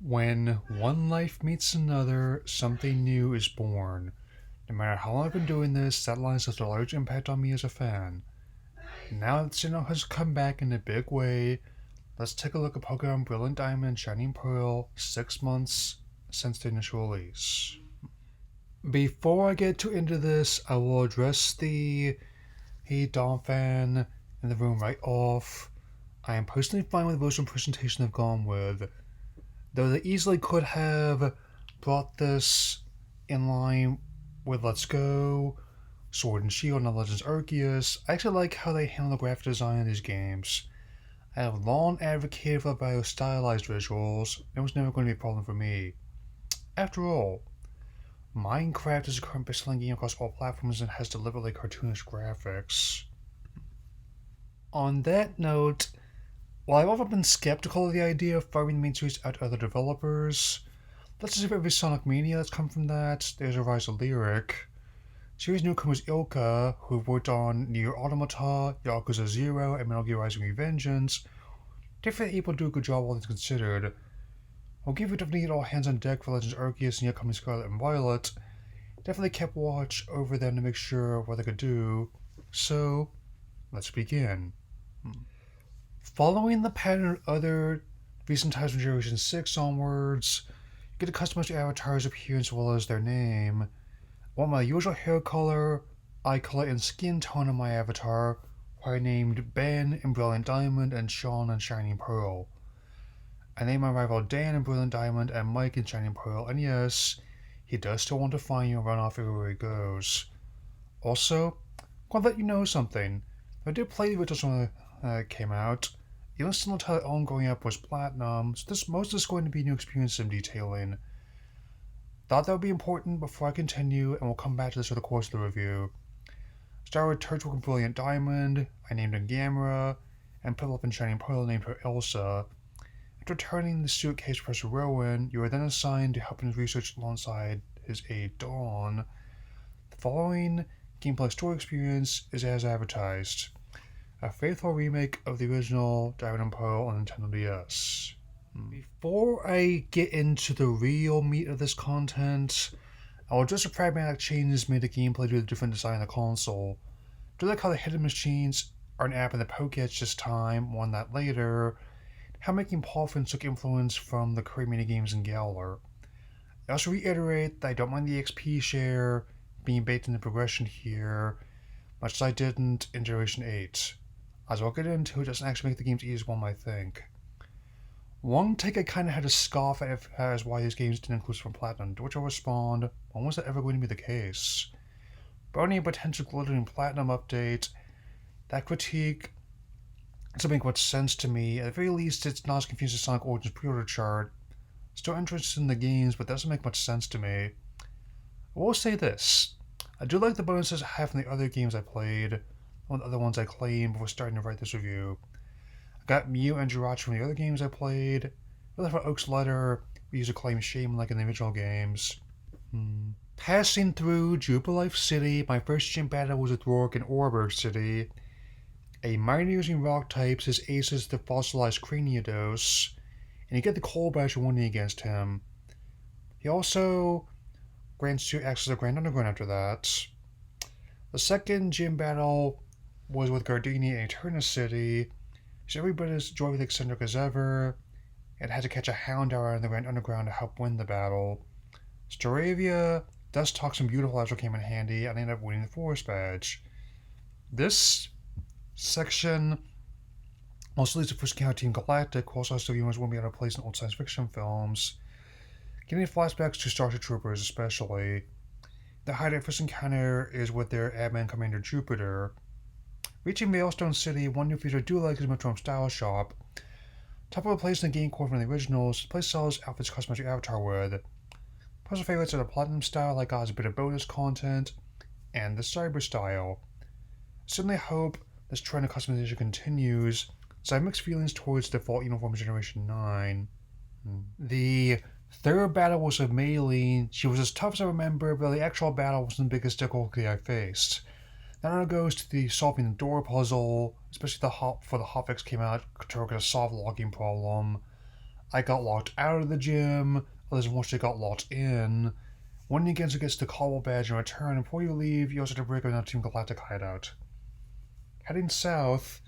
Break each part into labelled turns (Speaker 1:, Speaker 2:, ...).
Speaker 1: When one life meets another, something new is born. No matter how long I've been doing this, that line has such a large impact on me as a fan. Now that Sinnoh has come back in a big way, let's take a look at Pokemon Brilliant Diamond Shining Pearl 6 months since the initial release. Before I get too into this, I will address the Hey Dom fan in the room right off. I am personally fine with the version presentation they've gone with, though they easily could have brought this in line with Let's Go, Sword and Shield, and Legends Arceus. I actually like how they handle the graphic design in these games. I have long advocated for bio-stylized visuals, and it was never going to be a problem for me. After all, Minecraft is a current best-selling game across all platforms and has deliberately cartoonish graphics. On that note, while I've often been skeptical of the idea of firing the main series out to other developers, let's just every Sonic Mania that's come from that. There's a rise of Lyric. Series newcomers Ilka, who worked on Nier Automata, Yakuza 0, and Metal Gear Rising Revengeance, definitely able to do a good job all things considered. While Game definitely all hands on deck for Legends Arceus and the upcoming Scarlet and Violet, definitely kept watch over them to make sure what they could do. So, let's begin. Following the pattern of other recent titles from Generation 6 onwards, you get to customize your avatar's appearance as well as their name. I want my usual hair color, eye color, and skin tone on my avatar, who I named Ben in Brilliant Diamond and Sean in Shining Pearl. I named my rival Dan in Brilliant Diamond and Mike in Shining Pearl, and yes, he does still want to find you and run off everywhere he goes. Also, I'm going to let you know something. I did play the original when it came out. Even still until the ongoing up was Platinum, so most of this is going to be new experience in detailing. Thought that would be important before I continue, and we'll come back to this over the course of the review. Started with Turtwig in Brilliant Diamond, I named him Gamera, and Piplup in Shining Pearl named her Elsa. After returning the suitcase to Professor Rowan, you are then assigned to help in his research alongside his aide Dawn. The following gameplay story experience is as advertised. A faithful remake of the original Diamond and Pearl on Nintendo DS. Before I get into the real meat of this content, I will address the pragmatic changes made to gameplay due to the different design of the console. Do like how the hidden machines are an app in the Pokédex this time, more on that later. How making Paulfins took influence from the current minigames in Galar. I also reiterate that I don't mind the XP share being baked in the progression here, much as I didn't in Generation 8. As I'll get into, it doesn't actually make the games easier as one might think. One take I kinda had to scoff at as why these games didn't include from Platinum, to which I'll respond, when was that ever going to be the case? Barring a potential glittering Platinum update, that critique doesn't make much sense to me. At the very least, it's not as confusing as Sonic Origins pre-order chart. Still interested in the games, but doesn't make much sense to me. I will say this. I do like the bonuses I have from the other games I played, one of the other ones I claimed before starting to write this review. I got Mew and Jirachi from the other games I played. Really for Oak's Letter, we used to claim Shame like in the original games. Passing through Jubilife City, my first gym battle was with Rourke in Orberg City. A miner using rock types, his ace is the fossilized Craniodos, and you get the Cold Badge winning against him. He also grants you access to the Grand Underground after that. The second gym battle was with Gardenia in Eterna City. He's every bit as joyfully eccentric as ever, and had to catch a Houndour in the Grand Underground to help win the battle. Staravia does talk some beautiful after came in handy, and I ended up winning the Forest Badge. This section also leads to first encounter Team Galactic, who also has the viewers won't be out of place in old science fiction films. Getting flashbacks to Starship Troopers especially. The hideout first encounter is with their admin Commander Jupiter. Reaching Maelstone City, one new feature I do like is Metronome Style Shop. Top of a place in the game core from the originals, the place sells outfits to customize your avatar with. Personal favorites are the Platinum style, like adds a bit of bonus content, and the Cyber style. Certainly hope this trend of customization continues, so I have mixed feelings towards the default uniform Generation 9. The third battle was with Maylene. She was as tough as I remember, but the actual battle wasn't the biggest difficulty I faced. Then it goes to the solving the door puzzle, especially for the hotfix came out to work at a soft logging problem. I got locked out of the gym, others unfortunately got locked in. Winning against gets the Caldwell badge in return, and before you leave, you also have to break another Team Galactic hideout. Heading south,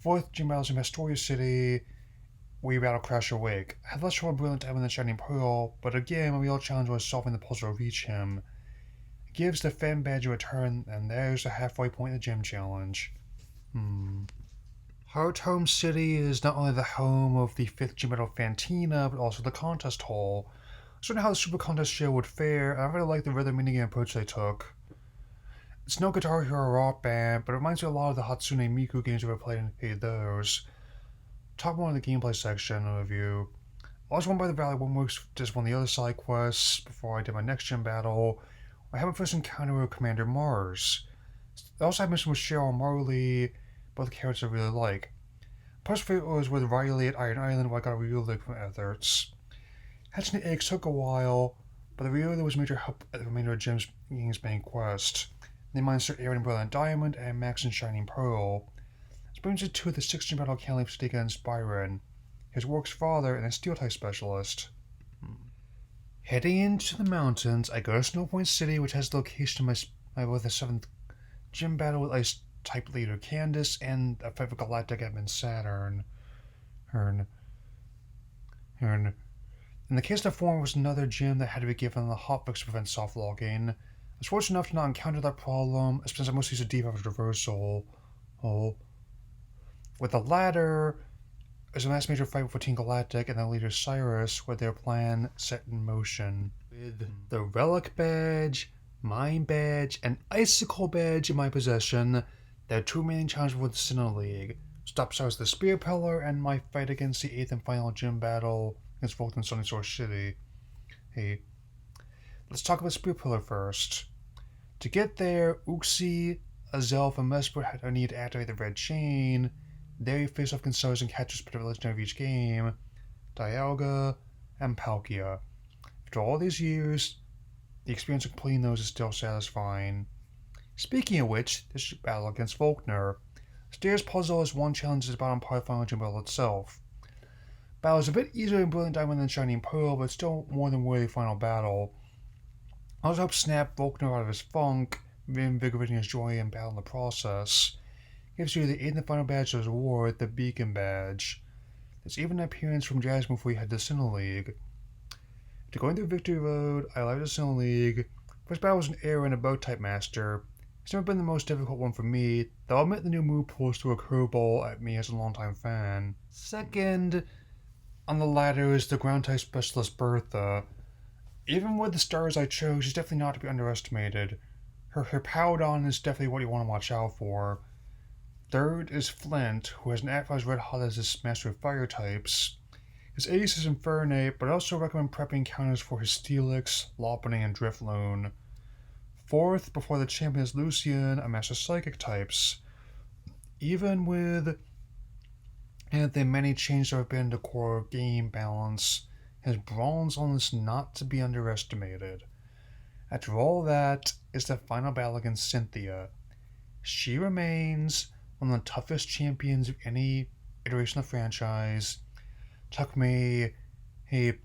Speaker 1: 4th gym battles in Astoria City, where you battle Crasher Wake. I had less trouble Brilliant Diamond than Shining Pearl, but again, my real challenge was solving the puzzle to reach him. It gives the fan badge a return, and there's the halfway point of the gym challenge. Heart Home City is not only the home of the 5th gym battle Fantina, but also the contest hall. I don't know how the Super Contest show would fare, and I really like the rhythm minigame approach they took. It's no Guitar Hero rock band, but it reminds me a lot of the Hatsune Miku games we played in those. Talk more in the gameplay section review. I was won by the Valley Works, just won the other side quests before I did my next gym battle. I had my first encounter with Commander Mars. I also had mission with Cheryl and Marley, both characters I really like. Personal favorite was with Riley at Iron Island, where I got a reload from Etherts. Hatching the eggs took a while, but the reload was major help at the remainder of Jim's game's main quest. They mined Sir Aaron and Brilliant Diamond and Max and Shining Pearl. This brings us to the 6th gym battle Caliph Stick against Byron, his work's father and a steel type specialist. Heading into the mountains, I go to Snow Point City, which has the location of with the 7th gym battle with Ice type leader Candace and a favorite galactic admin Saturn. In the case of the former was another gym that had to be given the hotfix to prevent soft logging. I was fortunate enough to not encounter that problem, since I mostly used a deep average reversal. With the latter, there's a last major fight with Team Galactic and the leader Cyrus, with their plan set in motion. With the Relic Badge, Mind Badge, and Icicle Badge in my possession, there are 2 remaining challenges with the Sinnoh League. Stop Cyrus the Spear Pillar and my fight against the 8th and final gym battle against Vulcan Sunny Source City. Hey, let's talk about Spear Pillar first. To get there, Uxie, Azelf, and Mesper had a need to activate the red chain. There you face off against Cyrus and catch the legendary of each game, Dialga, and Palkia. After all these years, the experience of completing those is still satisfying. Speaking of which, this is battle against Volkner. Stairs puzzle is one challenge is bottom part of Final Gym Battle itself. Battle is a bit easier in Brilliant Diamond than Shining Pearl, but still more than worthy final battle. I also help snap Volkner out of his funk, reinvigorating his joy in battle in the process. Gives you the 8th and final badge as a reward, the Beacon Badge. There's even an appearance from Jasmine before you head to Sinnoh League. After going through Victory Road, I arrived at Sinnoh League. First battle was an Air and a Bow type master. It's never been the most difficult one for me, though I'll admit the new move pulls through a curveball at me as a longtime fan. Second, on the ladder is the ground type specialist Bertha. Even with the stars I chose, she's definitely not to be underestimated. Her Powdon is definitely what you want to watch out for. Third is Flint, who has an Atlas Red Hot as his master of fire types. His ace is Infernape, but I also recommend prepping counters for his Steelix, Lopunny, and Drifloon. Fourth, before the champion is Lucian, a master psychic types. Even with the many changes that have been to core game balance, his bronze on is not to be underestimated. After all that is the final battle against Cynthia. She remains one of the toughest champions of any iteration of the franchise. Took me 2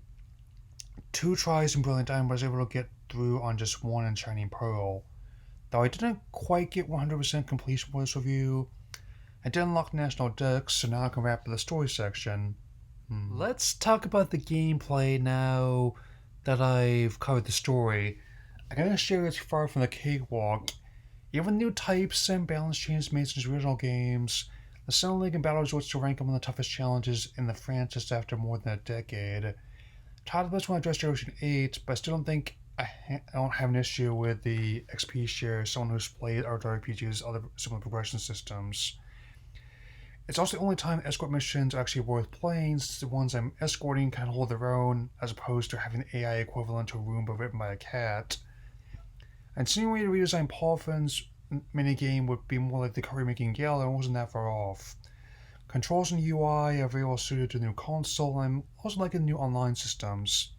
Speaker 1: tries in Brilliant Diamond, but I was able to get through on just 1 in Shining Pearl. Though I didn't quite get 100% completion for this review, I did unlock National Dex, so now I can wrap up the story section. Let's talk about the gameplay now that I've covered the story. I'm going to share it's far from the cakewalk. Even new types and balance changes made since original games, the Sinnoh League and Battle Resorts still rank among the toughest challenges in the franchise after more than a decade. Tied of this when I addressed Generation 8, but I still don't think I don't have an issue with the XP share, someone who's played other RPGs, other similar progression systems. It's also the only time escort missions are actually worth playing, since the ones I'm escorting kind of hold their own, as opposed to having the AI equivalent to a Roomba written by a cat. And seeing way to redesign Paufin's minigame would be more like the Reimagined Gala, and wasn't that far off. Controls and UI are very well suited to the new console, and I'm also liking the new online systems.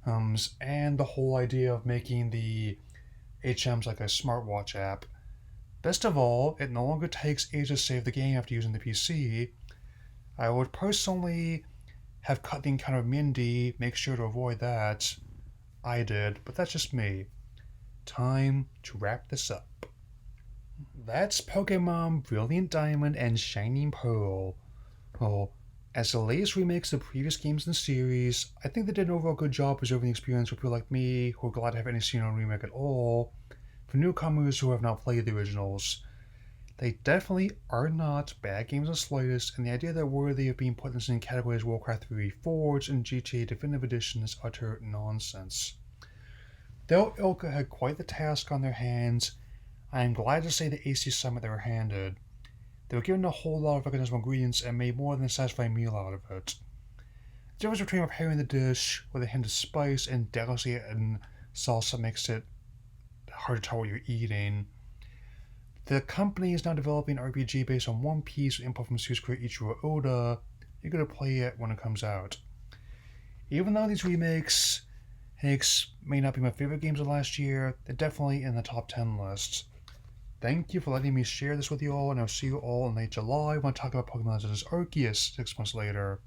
Speaker 1: And the whole idea of making the HMs like a smartwatch app. Best of all, it no longer takes ages to save the game after using the PC. I would personally have cut the encounter of Mindy, make sure to avoid that. I did, but that's just me. Time to wrap this up. That's Pokemon Brilliant Diamond and Shining Pearl. Well, as the latest remakes of the previous games in the series, I think they did an overall good job preserving the experience for people like me who are glad to have any seen on remake at all. For newcomers who have not played the originals, they definitely are not bad games in the slightest, and the idea that they're worthy of being put in the same category as Warcraft 3 Reforged and GTA Definitive Edition is utter nonsense. Though Ilka had quite the task on their hands, I am glad to say the AC Summit they were handed. They were given a whole lot of recognizable ingredients and made more than a satisfying meal out of it. The difference between preparing the dish with a hint of spice and delicacy and salsa makes it hard to tell what you're eating. The company is now developing an RPG based on One Piece with input from series creator Ichiro Oda. You're going to play it when it comes out. Even though these remakes may not be my favorite games of last year, they're definitely in the top 10 list. Thank you for letting me share this with you all, and I'll see you all in late July when I talk about Pokémon Legends Arceus 6 months later.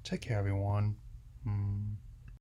Speaker 1: Take care, everyone.